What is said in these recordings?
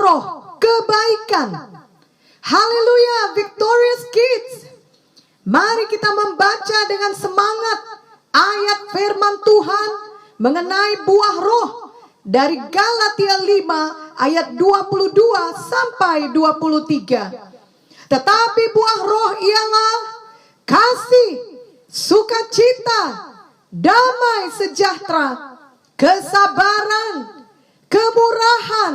roh kebaikan. Haleluya, Victorious Kids. Mari kita membaca dengan semangat ayat firman Tuhan mengenai buah roh dari Galatia 5 ayat 22 sampai 23. Tetapi buah roh ialah kasih, sukacita, damai sejahtera, kesabaran, kemurahan,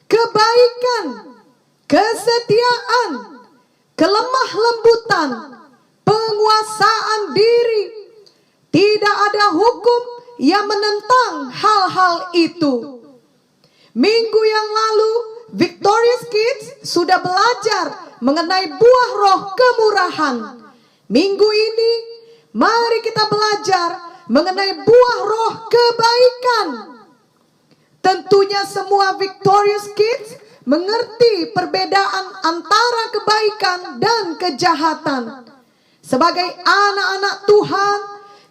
kebaikan, kesetiaan, kelemah lembutan, penguasaan diri. Tidak ada hukum yang menentang hal-hal itu. Minggu yang lalu Victorious Kids sudah belajar mengenai buah roh kemurahan. Minggu ini mari kita belajar mengenai buah roh kebaikan. Tentunya semua Victorious Kids mengerti perbedaan antara kebaikan dan kejahatan. Sebagai anak-anak Tuhan,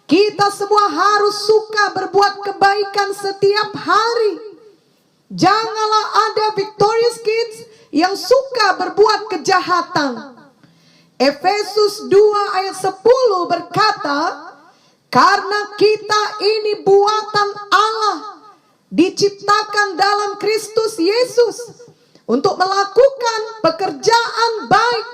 kita semua harus suka berbuat kebaikan setiap hari. Janganlah ada Victorious Kids yang suka berbuat kejahatan. Efesus 2 ayat 10 berkata, karena kita ini buatan Allah, diciptakan dalam Kristus Yesus untuk melakukan pekerjaan baik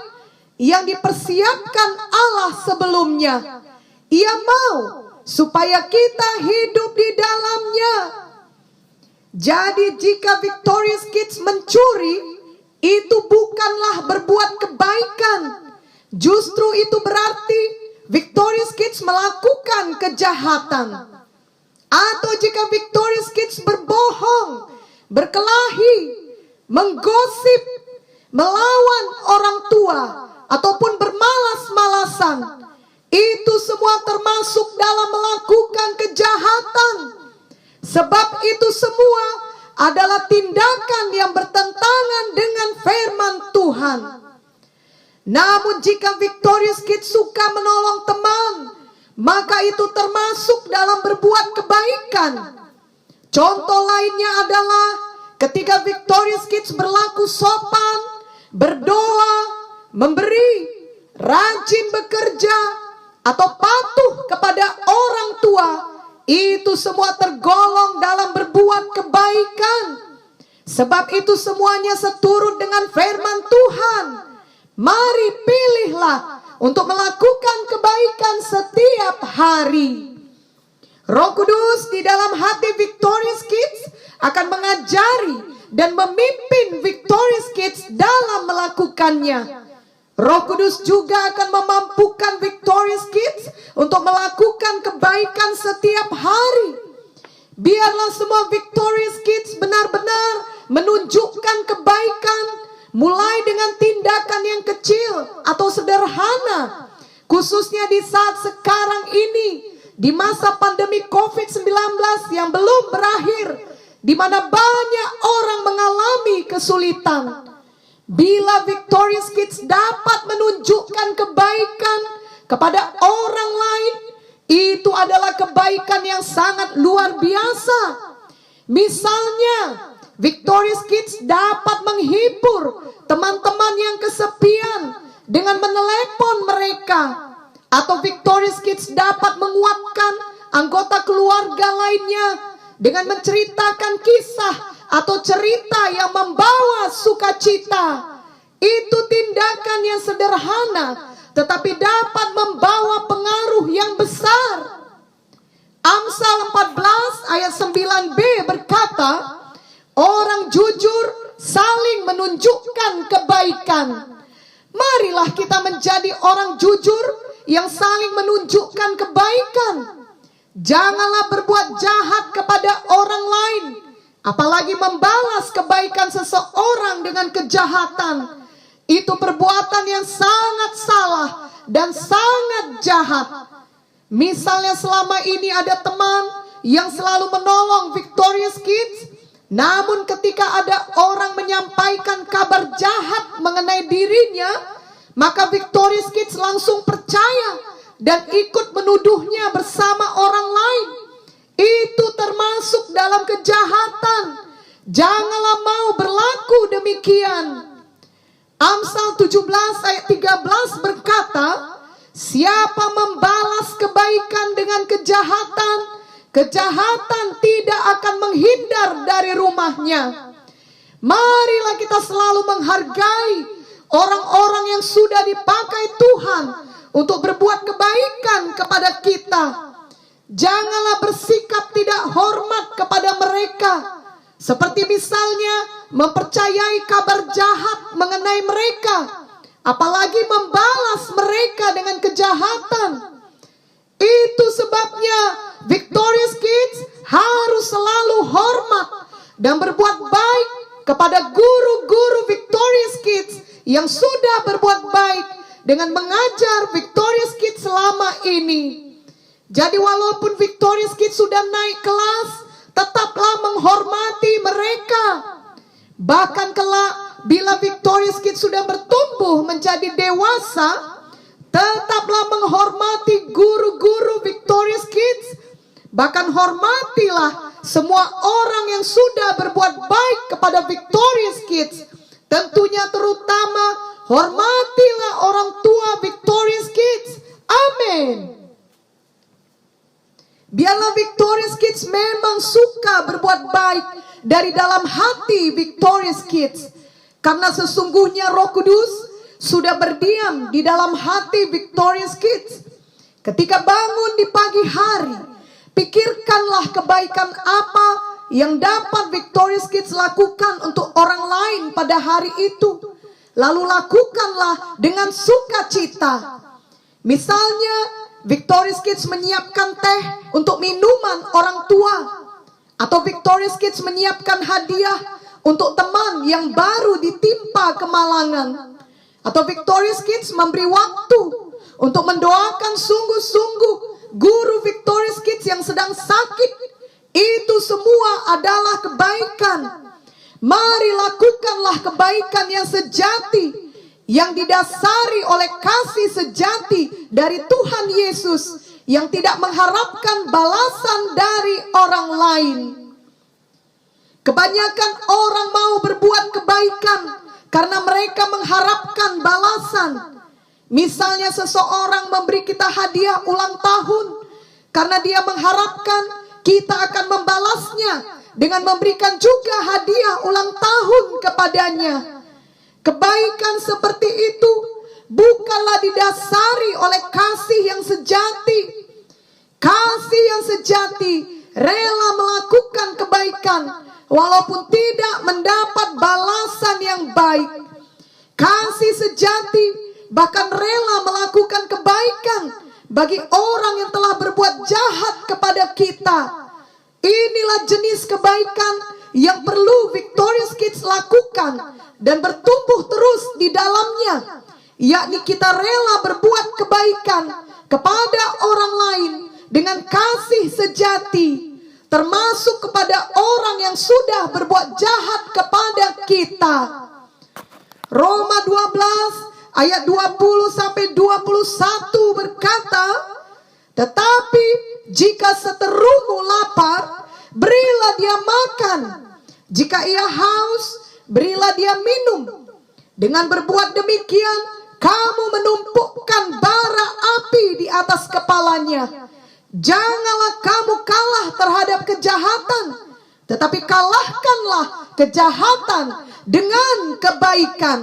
yang dipersiapkan Allah sebelumnya. Ia mau supaya kita hidup di dalamnya. Jadi jika Victorious Kids mencuri, itu bukanlah berbuat kebaikan. Justru itu berarti Victorious Kids melakukan kejahatan. Atau jika Victorious Kids berbohong, berkelahi, menggosip, melawan orang tua, ataupun bermalas-malasan, itu semua termasuk dalam melakukan kejahatan. Sebab itu semua adalah tindakan yang bertentangan dengan firman Tuhan. Namun jika Victorious Kids suka menolong teman, maka itu termasuk dalam berbuat kebaikan. Contoh lainnya adalah ketika Victorious Kids berlaku sopan, berdoa, memberi, rajin bekerja, atau patuh kepada orang tua, itu semua tergolong dalam berbuat kebaikan. Sebab itu semuanya seturut dengan firman Tuhan. Mari pilihlah untuk melakukan kebaikan setiap hari. Roh Kudus di dalam hati Victorious Kids akan mengajari dan memimpin Victorious Kids dalam melakukannya. Roh Kudus juga akan memampukan Victorious Kids untuk melakukan kebaikan setiap hari. Biarlah semua Victorious Kids benar-benar menunjukkan kebaikan, mulai dengan tindakan yang kecil atau sederhana, khususnya di saat sekarang ini, di masa pandemi COVID-19 yang belum berakhir, di mana banyak orang mengalami kesulitan. Bila Victorious Kids dapat menunjukkan kebaikan kepada orang lain, itu adalah kebaikan yang sangat luar biasa. Misalnya, Victorious Kids dapat menghibur teman-teman yang kesepian dengan menelepon mereka. Atau Victorious Kids dapat menguatkan anggota keluarga lainnya dengan menceritakan kisah atau cerita yang membawa sukacita. Itu tindakan yang sederhana, tetapi dapat membawa pengaruh yang besar. Amsal 14 ayat 9b berkata, orang jujur saling menunjukkan kebaikan. Marilah kita menjadi orang jujur yang saling menunjukkan kebaikan. Janganlah berbuat jahat kepada orang lain, apalagi membalas kebaikan seseorang dengan kejahatan. Itu perbuatan yang sangat salah dan sangat jahat. Misalnya selama ini ada teman yang selalu menolong Victorious Kids, namun ketika ada orang menyampaikan kabar jahat mengenai dirinya, maka Victorious Kids langsung percaya dan ikut menuduhnya bersama orang lain. Itu termasuk dalam kejahatan. Janganlah mau berlaku demikian. Amsal 17 ayat 13 berkata, siapa membalas kebaikan dengan kejahatan, kejahatan tidak akan menghindar dari rumahnya. Marilah kita selalu menghargai orang-orang yang sudah dipakai Tuhan untuk berbuat kebaikan kepada kita. Janganlah bersikap tidak hormat kepada mereka, seperti misalnya mempercayai kabar jahat mengenai mereka, apalagi membalas mereka dengan kejahatan. Itu sebabnya Victorious Kids harus selalu hormat dan berbuat baik kepada guru-guru Victorious Kids yang sudah berbuat baik dengan mengajar Victorious Kids selama ini. Jadi walaupun Victorious Kids sudah naik kelas, tetaplah menghormati mereka. Bahkan kelak bila Victorious Kids sudah bertumbuh menjadi dewasa, tetaplah menghormati guru-guru Victorious Kids. Bahkan hormatilah semua orang yang sudah berbuat baik kepada Victorious Kids. Tentunya terutama hormatilah orang tua Victorious Kids. Amin. Biarlah Victorious Kids memang suka berbuat baik dari dalam hati Victorious Kids, karena sesungguhnya Roh Kudus sudah berdiam di dalam hati Victorious Kids. Ketika bangun di pagi hari, pikirkanlah kebaikan apa yang dapat Victorious Kids lakukan untuk orang lain pada hari itu. Lalu lakukanlah dengan sukacita. Misalnya Victorious Kids menyiapkan teh untuk minuman orang tua, atau Victorious Kids menyiapkan hadiah untuk teman yang baru ditimpa kemalangan, atau Victorious Kids memberi waktu untuk mendoakan sungguh-sungguh guru Victorious Kids yang sedang sakit. Itu semua adalah kebaikan. Mari lakukanlah kebaikan yang sejati, yang didasari oleh kasih sejati dari Tuhan Yesus, yang tidak mengharapkan balasan dari orang lain. Kebanyakan orang mau berbuat kebaikan karena mereka mengharapkan balasan. Misalnya seseorang memberi kita hadiah ulang tahun karena dia mengharapkan kita akan membalasnya dengan memberikan juga hadiah ulang tahun kepadanya. Kebaikan seperti itu bukanlah didasari oleh kasih yang sejati. Kasih yang sejati rela melakukan kebaikan walaupun tidak mendapat balasan yang baik. Kasih sejati bahkan rela melakukan kebaikan bagi orang yang telah berbuat jahat kepada kita. Inilah jenis kebaikan yang perlu Victorious Kids lakukan dan bertumbuh terus di dalamnya, yakni kita rela berbuat kebaikan kepada orang lain dengan kasih sejati, termasuk kepada orang yang sudah berbuat jahat kepada kita. Roma 12 ayat 20 sampai 21 berkata, tetapi jika seterumu lapar, berilah dia makan. Jika ia haus, berilah dia minum. Dengan berbuat demikian, kamu menumpukkan bara api di atas kepalanya. Janganlah kamu kalah terhadap kejahatan, tetapi kalahkanlah kejahatan dengan kebaikan.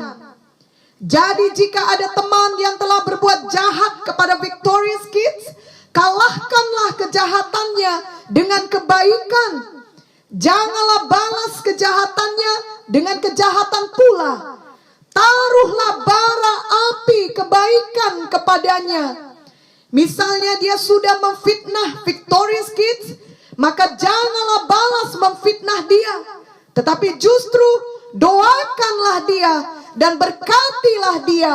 Jadi jika ada teman yang telah berbuat jahat kepada Victorious Kids, kalahkanlah kejahatannya dengan kebaikan. Janganlah balas kejahatannya dengan kejahatan pula. Taruhlah bara api kebaikan kepadanya. Misalnya dia sudah memfitnah Victorious Kids, maka janganlah balas memfitnah dia, tetapi justru doakanlah dia dan berkatilah dia.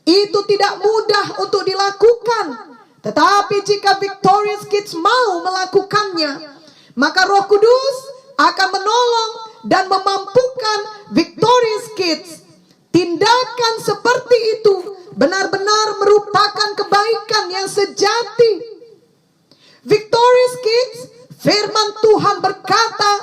Itu tidak mudah untuk dilakukan, tetapi jika Victorious Kids mau melakukannya, maka Roh Kudus akan menolong dan memampukan Victorious Kids. Tindakan seperti itu benar-benar merupakan kebaikan yang sejati. Victorious Kids, firman Tuhan berkata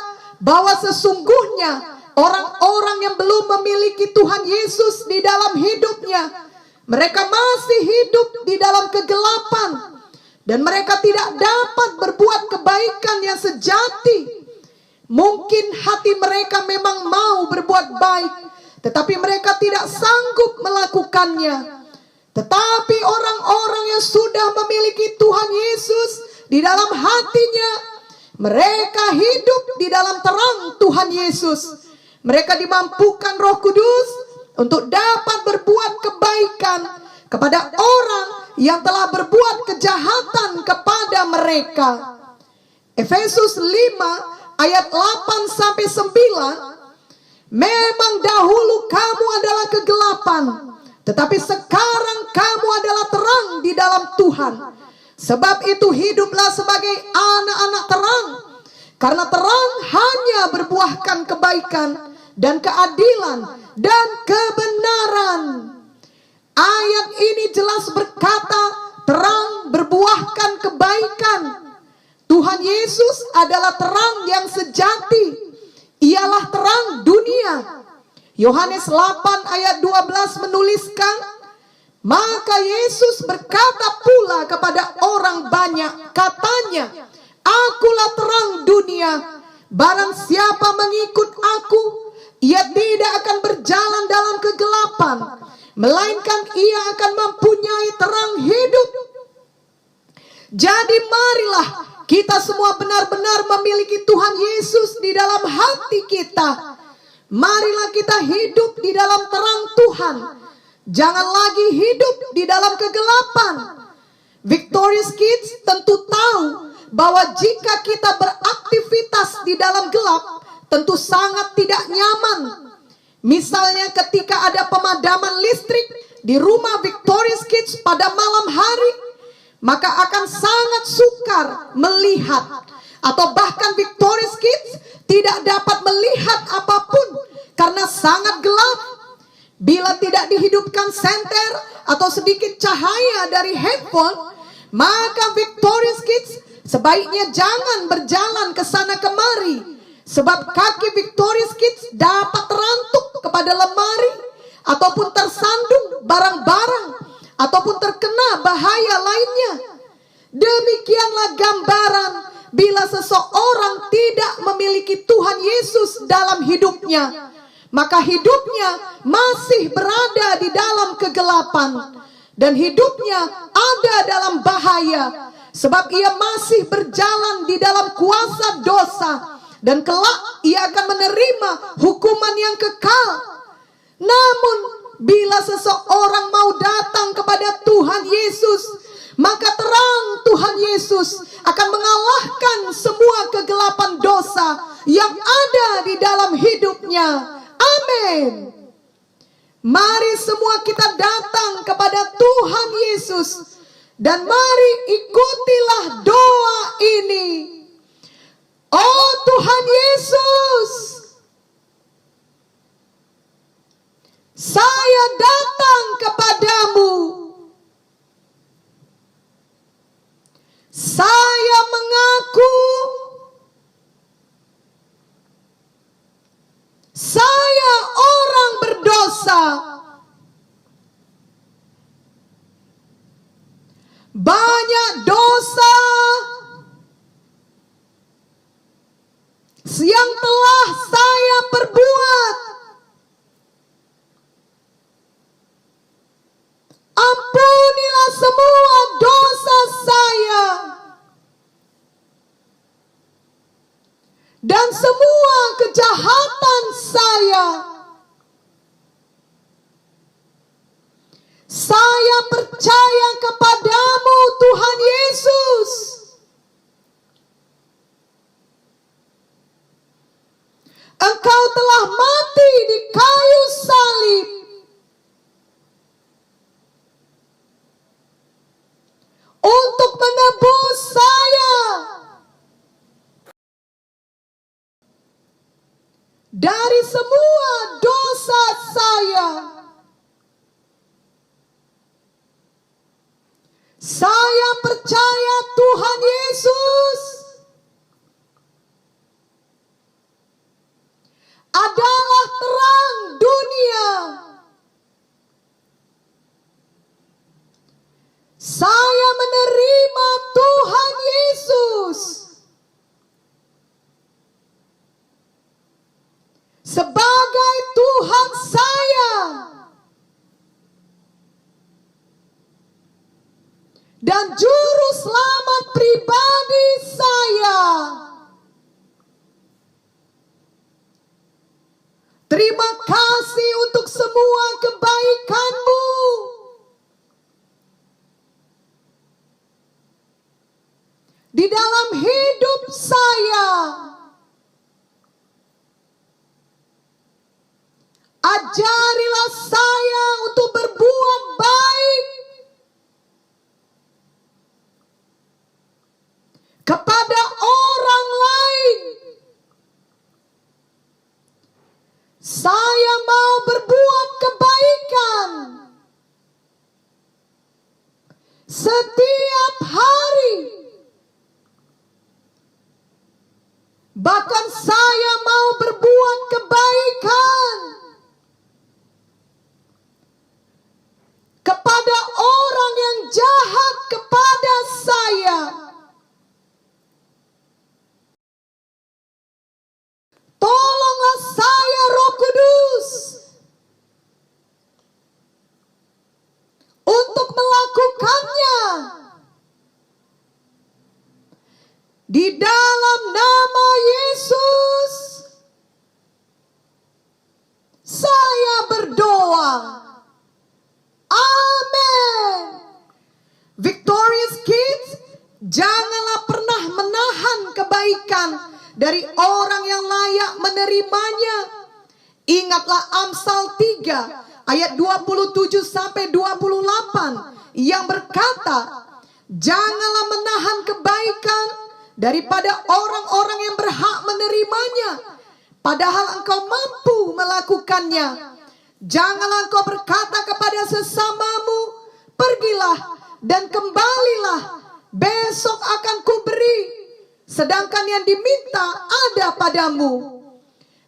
bahwa sesungguhnya orang-orang yang belum memiliki Tuhan Yesus di dalam hidupnya, mereka masih hidup di dalam kegelapan dan mereka tidak dapat berbuat kebaikan yang sejati. Mungkin hati mereka memang mau berbuat baik, tetapi mereka tidak sanggup melakukannya. Tetapi orang-orang yang sudah memiliki Tuhan Yesus di dalam hatinya, mereka hidup di dalam terang Tuhan Yesus. Mereka dimampukan Roh Kudus untuk dapat berbuat kebaikan kepada orang yang telah berbuat kejahatan kepada mereka. Efesus 5 ayat 8 sampai 9. Memang dahulu kamu adalah kegelapan, tetapi sekarang kamu adalah terang di dalam Tuhan. Sebab itu hiduplah sebagai anak-anak terang, karena terang hanya berbuahkan kebaikan dan keadilan dan kebenaran. Ayat ini jelas berkata terang berbuahkan kebaikan. Tuhan Yesus adalah terang yang sejati. Ialah terang dunia. Yohanes 8 ayat 12 menuliskan, maka Yesus berkata pula kepada orang banyak, katanya, akulah terang dunia. Barang siapa mengikut aku, ia tidak akan berjalan dalam kegelapan, melainkan ia akan mempunyai terang hidup. Jadi marilah kita semua benar-benar memiliki Tuhan Yesus di dalam hati kita. Marilah kita hidup di dalam terang Tuhan. Jangan lagi hidup di dalam kegelapan. Victorious Kids tentu tahu bahwa jika kita beraktivitas di dalam gelap, tentu sangat tidak nyaman. Misalnya ketika ada pemadaman listrik di rumah Victorious Kids pada malam hari, maka akan sangat sukar melihat, atau bahkan Victorious Kids tidak dapat melihat apapun karena sangat gelap. Bila tidak dihidupkan senter atau sedikit cahaya dari handphone, maka Victorious Kids sebaiknya jangan berjalan ke sana kemari, sebab kaki Victorious Kids dapat terantuk kepada lemari, ataupun tersandung barang-barang, ataupun terkena bahaya lainnya. Demikianlah gambaran bila seseorang tidak memiliki Tuhan Yesus dalam hidupnya, maka hidupnya masih berada di dalam kegelapan, dan hidupnya ada dalam bahaya, sebab ia masih berjalan di dalam kuasa dosa, dan kelak ia akan menerima hukuman yang kekal. Namun bila seseorang mau datang kepada Tuhan Yesus, maka terang Tuhan Yesus akan mengalahkan semua kegelapan dosa yang ada di dalam hidupnya. Amin. Mari semua kita datang kepada Tuhan Yesus, dan mari ikutilah doa ini. Oh Tuhan Yesus, saya datang kepadamu. Saya mengaku saya orang berdosa. Banyak dosa yang telah saya perbuat. Ampunilah semua dosa saya dan semua kejahatan saya. Saya percaya kepadamu Tuhan Yesus. Engkau telah mati di kayu salib untuk menebus saya dari semua dosa saya. Saya percaya Tuhan Yesus Saya menerima Tuhan Yesus sebagai Tuhan saya dan juru selamat pribadi saya. Terima kasih untuk semua kebaikan-Mu. Di dalam hidup saya. Ajarilah saya untuk berbuat baik kepada orang lain. Saya mau berbuat kebaikan setiap hari. Bahkan saya mau berbuat kebaikan kepada orang yang jahat kepada saya. Tolonglah saya, Roh Kudus, untuk melakukannya. Di dalam nama Yesus, saya berdoa. Amin. Victorious Kids, janganlah pernah menahan kebaikan dari orang yang layak menerimanya. Ingatlah Amsal 3 ayat 27 sampai 28 yang berkata, janganlah menahan kebaikan daripada orang-orang yang berhak menerimanya, padahal engkau mampu melakukannya. Janganlah engkau berkata kepada sesamamu, pergilah dan kembalilah, besok akan kuberi, sedangkan yang diminta ada padamu.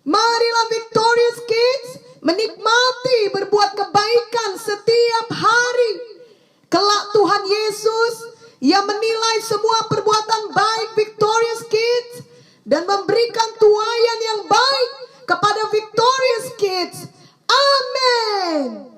Marilah Victorious Kids menikmati berbuat kebaikan setiap hari. Kelak Tuhan Yesus yang menilai semua perbuatan baik Victorious Kids dan memberikan tuaian yang baik kepada Victorious Kids. Amin.